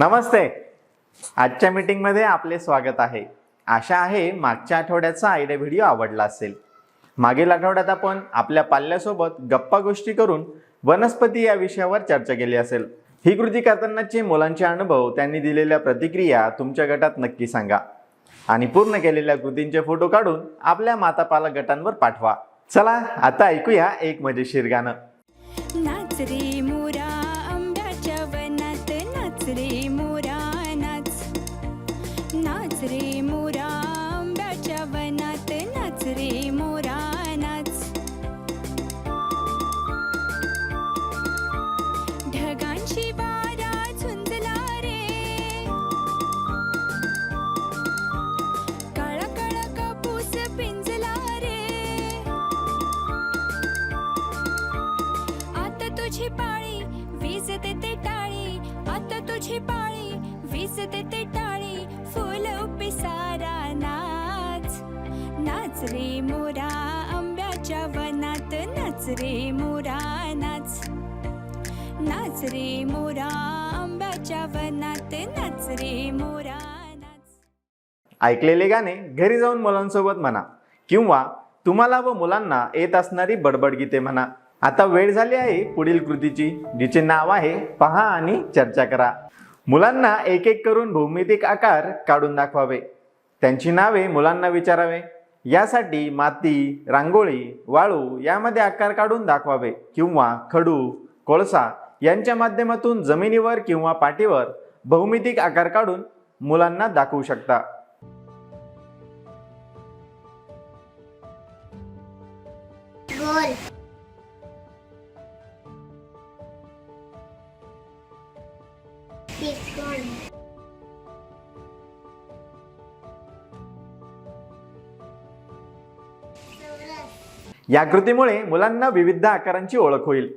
नमस्ते. आजच्या मीटिंगमध्ये आपले स्वागत आहे. आशा आहे मागच्या आठवड्याचा आयडिया व्हिडिओ आवडला असेल. मागील आठवड्यात आपण आपल्या पाल्यासोबत गप्पा गोष्टी करून वनस्पती या विषयावर चर्चा केली असेल. ही कृती करतानाचे मुलांचे अनुभव, त्यांनी दिलेल्या प्रतिक्रिया तुमच्या गटात नक्की सांगा आणि पूर्ण केलेल्या कृतींचे फोटो काढून आपल्या माता पालक गटांवर पाठवा. चला आता ऐकूया एक मजेशीर गाणं. नाच रे मोरा आंब्याच्या वनात, नाच रे मोरा नाच. नाच रे मोरा आंब्याच्या वनात, नाच रे मोरा नाच. ढगांची वारा झुंजला रे, काळा काळा कापूस पिंजला रे. आता तुझी पाळी वीजते ते टाळी, आता तुझी पाळी वीजते ते टाळी. फुल पिसारा नाच. नाच रे मोरा आंब्याच्या वनात, नाच रे मोरा नाच. नाच रे मोरा आंब्याच्या वनात, नाच रे मोरा नाच. ऐकलेले गाणे घरी जाऊन मुलांसोबत म्हणा किंवा तुम्हाला व मुलांना येत असणारी बडबड गीते म्हणा. आता वेळ झाली आहे पुढील कृतीची, जिचे नाव आहे पहा आणि चर्चा करा. मुलांना एक एक करून भौमितिक आकार काढून दाखवावे. त्यांची नावे मुलांना विचारावे. यासाठी माती, रांगोळी, वाळू यामध्ये आकार काढून दाखवावे किंवा खडू, कोळसा यांच्या माध्यमातून जमिनीवर किंवा पाटीवर भौमितिक आकार काढून मुलांना दाखवू शकता. गोल, त्रिकोण, चौरस. या कृतीमुळे मुलांना विविध आकारांची ओळख होईल.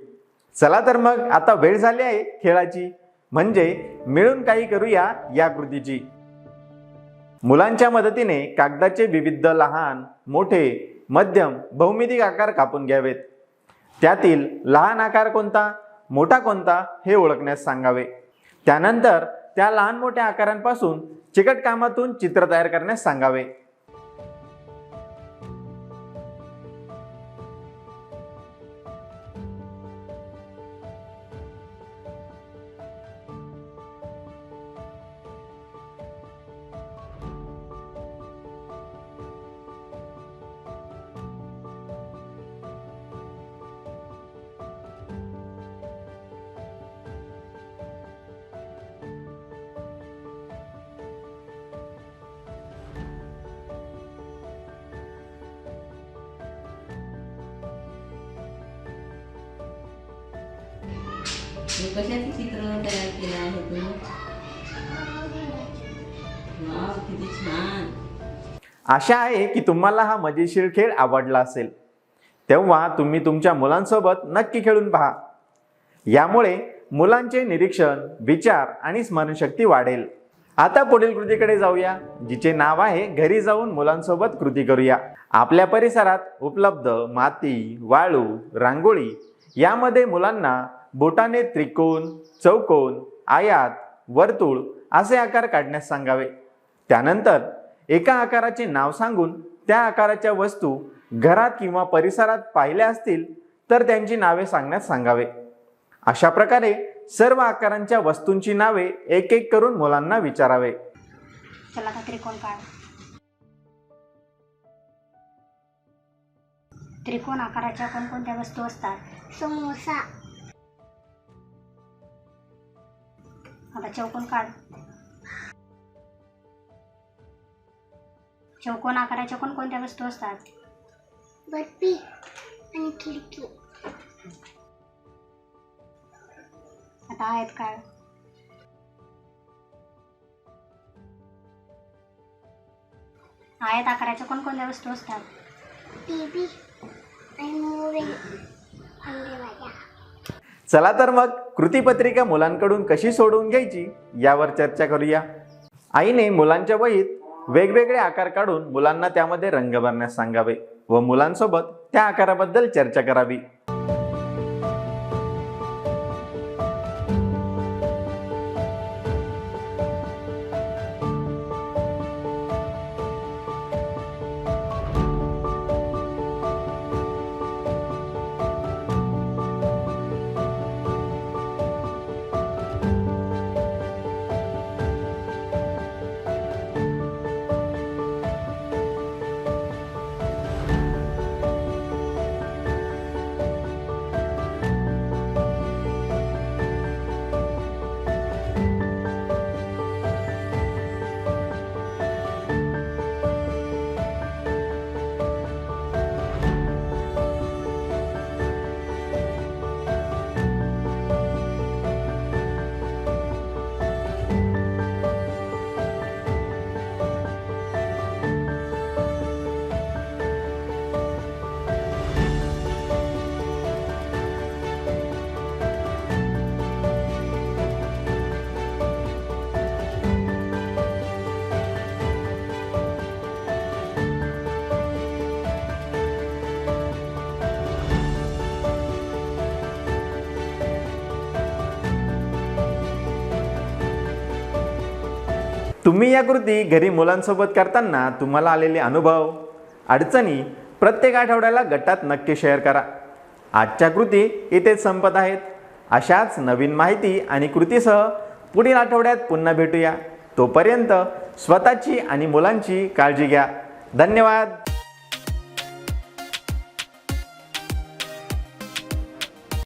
चला तर मग आता वेळ झाली आहे खेळाची, म्हणजे मिळून काही करूया या कृतीची. मुलांच्या मदतीने कागदाचे विविध लहान, मोठे, मध्यम भौमितिक आकार कापून घ्यावेत. त्यातील लहान आकार कोणता, मोठा कोणता हे ओळखण्यास सांगावे. त्यानंतर त्या लहान मोठ्या आकारांपासून चिकट कामातून चित्र तयार करण्यास सांगावे. कशाचे चित्र तयार केलं आहे तुम्ही? वाव, किती छान. आशा आहे की तुम्हाला हा मजेशीर खेळ आवडला असेल. तेव्हा तुम्ही तुमच्या मुलांसोबत नक्की खेळून पहा. यामुळे मुलांचे निरीक्षण, विचार आणि स्मरणशक्ती वाढेल. आता पुढील कृतीकडे जाऊया, जिचे नाव आहे घरी जाऊन मुलांसोबत कृती करूया. आपल्या परिसरात उपलब्ध माती, वाळू, रांगोळी यामध्ये मुलांना बोटाने त्रिकोण, चौकोन, आयत, वर्तुळ असे आकार काढण्यास सांगावे. त्यानंतर एका आकाराचे नाव सांगून त्या आकाराच्या वस्तू घरात किंवा परिसरात पाहिल्या असतील तर त्यांची नावे सांगण्यास सांगावे. अशा प्रकारे सर्व आकारांच्या वस्तूंची नावे एक एक करून मुलांना विचारावे. चला आता त्रिकोण काढ. त्रिकोण आकाराच्या कोणकोणत्या वस्तू असतात? समोसा. आता चौकोन काढ. चौकोन आकाराच्या कोणकोणत्या वस्तू असतात? बर्फी आणि खिडकी. आता आयत काढ. आयत आकाराच्या कोणकोणत्या वस्तू असतात? टीव्ही आणि मोबाईल आणि दरवाजा. चला तर मग कृतीपत्रिका मुलांकडून कशी सोडवून घ्यायची यावर चर्चा करूया. आईने मुलांच्या वहीत वेगवेगळे आकार काढून मुलांना त्यामध्ये रंग भरण्यास सांगावे व मुलांसोबत त्या आकाराबद्दल चर्चा करावी. तुम्ही या कृती घरी मुलांसोबत करताना तुम्हाला आलेले अनुभव, अडचणी प्रत्येक आठवड्याला गटात नक्की शेअर करा. आजच्या कृती इथेच संपत आहेत. अशाच नवीन माहिती आणि कृतीसह पुढील आठवड्यात पुन्हा भेटूया. तोपर्यंत स्वतःची आणि मुलांची काळजी घ्या. धन्यवाद.